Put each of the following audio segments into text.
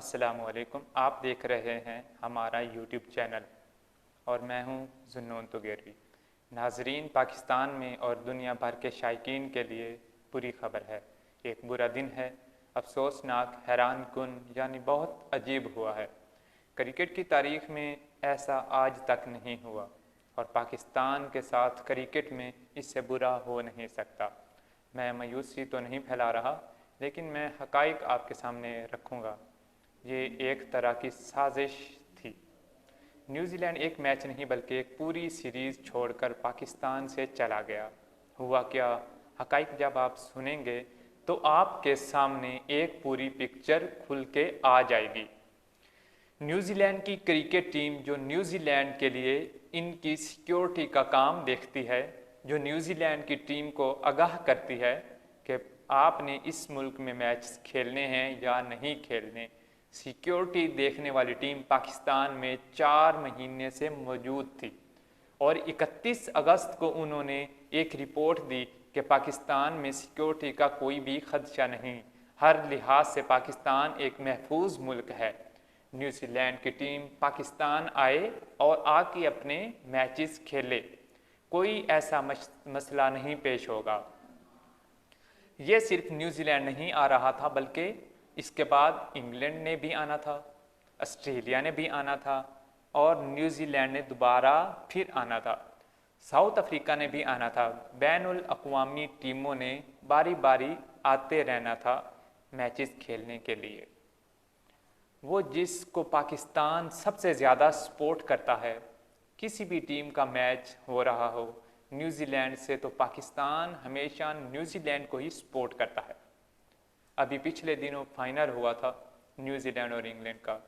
अस्सलामुअलैकुम। आप देख रहे हैं हमारा यूट्यूब चैनल और मैं हूं जुन्नून तुगेरवी। नाजरीन, पाकिस्तान में और दुनिया भर के शायकीन के लिए बुरी खबर है। एक बुरा दिन है, अफसोसनाक, हैरान कुन यानी बहुत अजीब हुआ है। क्रिकेट की तारीख में ऐसा आज तक नहीं हुआ और पाकिस्तान के साथ क्रिकेट में इससे बुरा हो नहीं सकता। मैं मायूसी तो नहीं फैला रहा, लेकिन मैं हकाइक आपके सामने रखूँगा। ये एक तरह की साजिश थी। न्यूजीलैंड एक मैच नहीं बल्कि एक पूरी सीरीज़ छोड़कर पाकिस्तान से चला गया। हुआ क्या, हकाइक जब आप सुनेंगे तो आपके सामने एक पूरी पिक्चर खुल के आ जाएगी। न्यूजीलैंड की क्रिकेट टीम जो न्यूजीलैंड के लिए इनकी सिक्योरिटी का काम देखती है, जो न्यूजीलैंड की टीम को आगाह करती है कि आपने इस मुल्क में मैच खेलने हैं या नहीं खेलने, सिक्योरिटी देखने वाली टीम पाकिस्तान में 4 महीने से मौजूद थी और 31 अगस्त को उन्होंने एक रिपोर्ट दी कि पाकिस्तान में सिक्योरिटी का कोई भी खदशा नहीं, हर लिहाज से पाकिस्तान एक महफूज मुल्क है। न्यूजीलैंड की टीम पाकिस्तान आए और आके अपने मैचेस खेले, कोई ऐसा मसला नहीं पेश होगा। ये सिर्फ न्यूजीलैंड नहीं आ रहा था, बल्कि इसके बाद इंग्लैंड ने भी आना था, ऑस्ट्रेलिया ने भी आना था और न्यूजीलैंड ने दोबारा फिर आना था। साउथ अफ्रीका ने भी आना था। बैनुल अक़वामी टीमों ने बारी बारी आते रहना था मैचेस खेलने के लिए। वो जिसको पाकिस्तान सबसे ज़्यादा सपोर्ट करता है, किसी भी टीम का मैच हो रहा हो न्यूजीलैंड से, तो पाकिस्तान हमेशा न्यूजीलैंड को ही सपोर्ट करता है। अभी पिछले दिनों फाइनल हुआ था न्यूजीलैंड और इंग्लैंड का।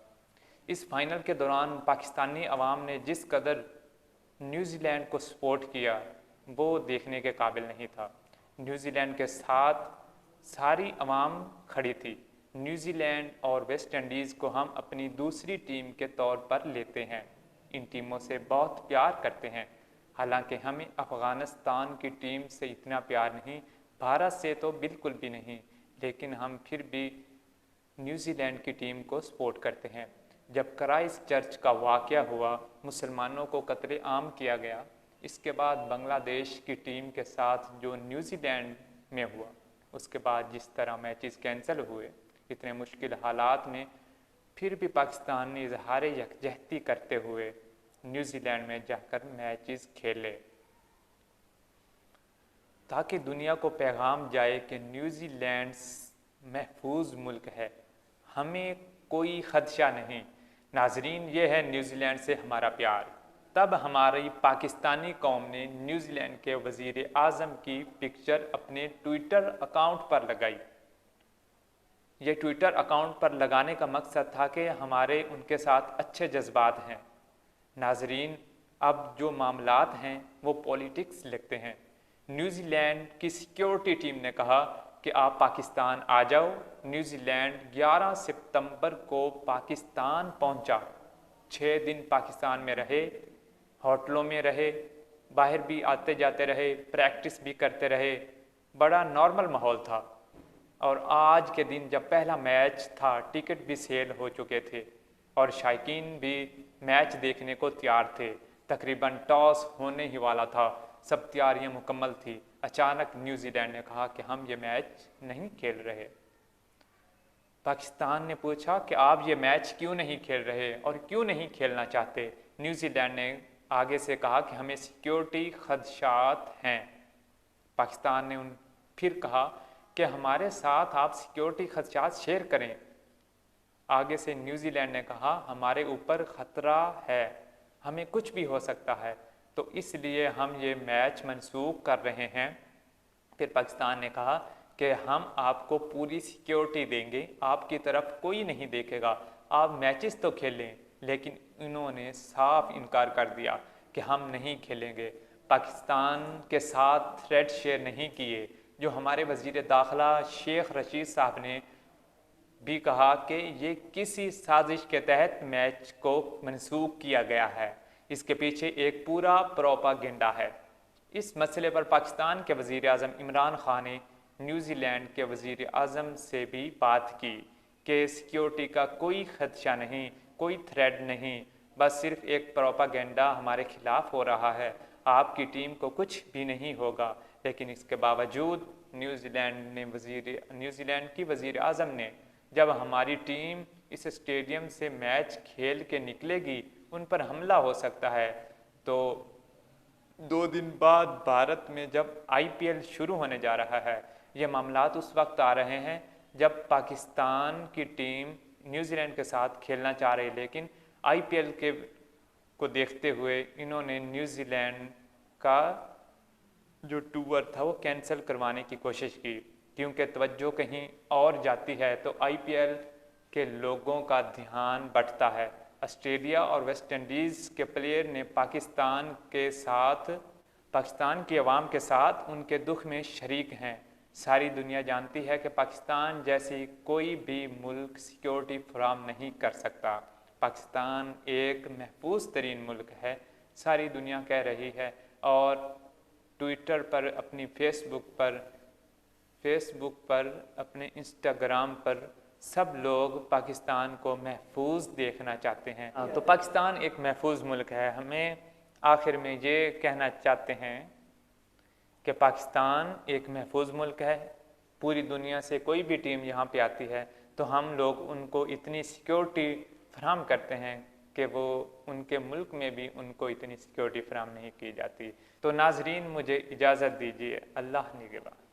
इस फाइनल के दौरान पाकिस्तानी अवाम ने जिस कदर न्यूजीलैंड को सपोर्ट किया वो देखने के काबिल नहीं था। न्यूजीलैंड के साथ सारी अवाम खड़ी थी। न्यूजीलैंड और वेस्ट इंडीज़ को हम अपनी दूसरी टीम के तौर पर लेते हैं, इन टीमों से बहुत प्यार करते हैं। हालांकि हमें अफ़गानिस्तान की टीम से इतना प्यार नहीं, भारत से तो बिल्कुल भी नहीं, लेकिन हम फिर भी न्यूजीलैंड की टीम को सपोर्ट करते हैं। जब क्राइस्ट चर्च का वाक़या हुआ, मुसलमानों को कत्ले आम किया गया, इसके बाद बांग्लादेश की टीम के साथ जो न्यूजीलैंड में हुआ, उसके बाद जिस तरह मैचेस कैंसिल हुए, इतने मुश्किल हालात में फिर भी पाकिस्तान ने इजहार यकजहती करते हुए न्यूजीलैंड में जाकर मैचेस खेले, ताकि दुनिया को पैगाम जाए कि न्यूजीलैंड महफूज मुल्क है, हमें कोई खदशा नहीं। नाजरीन, ये है न्यूजीलैंड से हमारा प्यार। तब हमारी पाकिस्तानी कौम ने न्यूजीलैंड के वज़ीर आज़म की पिक्चर अपने ट्विटर अकाउंट पर लगाई। ये ट्विटर अकाउंट पर लगाने का मकसद था कि हमारे उनके साथ अच्छे जज्बात हैं। नाजरीन, अब जो मामलात हैं वो पॉलिटिक्स लिखते हैं। न्यूजीलैंड की सिक्योरिटी टीम ने कहा कि आप पाकिस्तान आ जाओ। न्यूजीलैंड 11 सितंबर को पाकिस्तान पहुंचा, 6 दिन पाकिस्तान में रहे, होटलों में रहे, बाहर भी आते जाते रहे, प्रैक्टिस भी करते रहे, बड़ा नॉर्मल माहौल था। और आज के दिन जब पहला मैच था, टिकट भी सेल हो चुके थे और शायकीन भी मैच देखने को तैयार थे। तकरीबन टॉस होने ही वाला था, सब तैयारियां मुकम्मल थी। अचानक न्यूजीलैंड ने कहा कि हम ये मैच नहीं खेल रहे। पाकिस्तान ने पूछा कि आप ये मैच क्यों नहीं खेल रहे और क्यों नहीं खेलना चाहते। न्यूजीलैंड ने आगे से कहा कि हमें सिक्योरिटी खदशात हैं। पाकिस्तान ने फिर कहा कि हमारे साथ आप सिक्योरिटी खदशात शेयर करें। आगे से न्यूजीलैंड ने कहा हमारे ऊपर ख़तरा है, हमें कुछ भी हो सकता है, तो इसलिए हम ये मैच मनसूख कर रहे हैं। फिर पाकिस्तान ने कहा कि हम आपको पूरी सिक्योरिटी देंगे, आपकी तरफ कोई नहीं देखेगा, आप मैचेस तो खेलें। लेकिन इन्होंने साफ इनकार कर दिया कि हम नहीं खेलेंगे। पाकिस्तान के साथ थ्रेड शेयर नहीं किए। जो हमारे वज़ीर दाखिला शेख रशीद साहब ने भी कहा कि ये किसी साजिश के तहत मैच को मनसूख किया गया है, इसके पीछे एक पूरा प्रोपागेंडा है। इस मसले पर पाकिस्तान के वज़ीर आज़म इमरान खान ने न्यूजीलैंड के वज़ीर आज़म से भी बात की। कि सिक्योरिटी का कोई खदशा नहीं, कोई थ्रेट नहीं, बस सिर्फ एक प्रोपागेंडा हमारे खिलाफ हो रहा है, आपकी टीम को कुछ भी नहीं होगा। लेकिन इसके बावजूद न्यूजीलैंड की वज़ीर आज़म ने जब हमारी टीम इस स्टेडियम से मैच खेल के निकलेगी उन पर हमला हो सकता है, तो 2 दिन बाद भारत में जब IPL शुरू होने जा रहा है, ये मामलात उस वक्त आ रहे हैं जब पाकिस्तान की टीम न्यूजीलैंड के साथ खेलना चाह रही, लेकिन IPL के को देखते हुए इन्होंने न्यूजीलैंड का जो टूर था वो कैंसिल करवाने की कोशिश की, क्योंकि तवज्जो कहीं और जाती है तो IPL के लोगों का ध्यान बंटता है। ऑस्ट्रेलिया और वेस्ट इंडीज़ के प्लेयर ने पाकिस्तान की आवाम के साथ उनके दुख में शरीक हैं। सारी दुनिया जानती है कि पाकिस्तान जैसी कोई भी मुल्क सिक्योरिटी फराहम नहीं कर सकता। पाकिस्तान एक महफूज तरीन मुल्क है, सारी दुनिया कह रही है, और ट्विटर पर, अपनी फेसबुक पर, अपने इंस्टाग्राम पर सब लोग पाकिस्तान को महफूज देखना चाहते हैं। तो पाकिस्तान एक महफूज मुल्क है। हमें आखिर में ये कहना चाहते हैं कि पाकिस्तान एक महफूज मुल्क है। पूरी दुनिया से कोई भी टीम यहाँ पे आती है तो हम लोग उनको इतनी सिक्योरिटी फराहम करते हैं कि वो उनके मुल्क में भी उनको इतनी सिक्योरिटी फराहम नहीं की जाती। तो नाजरीन, मुझे इजाज़त दीजिए। अल्लाह निगहबान।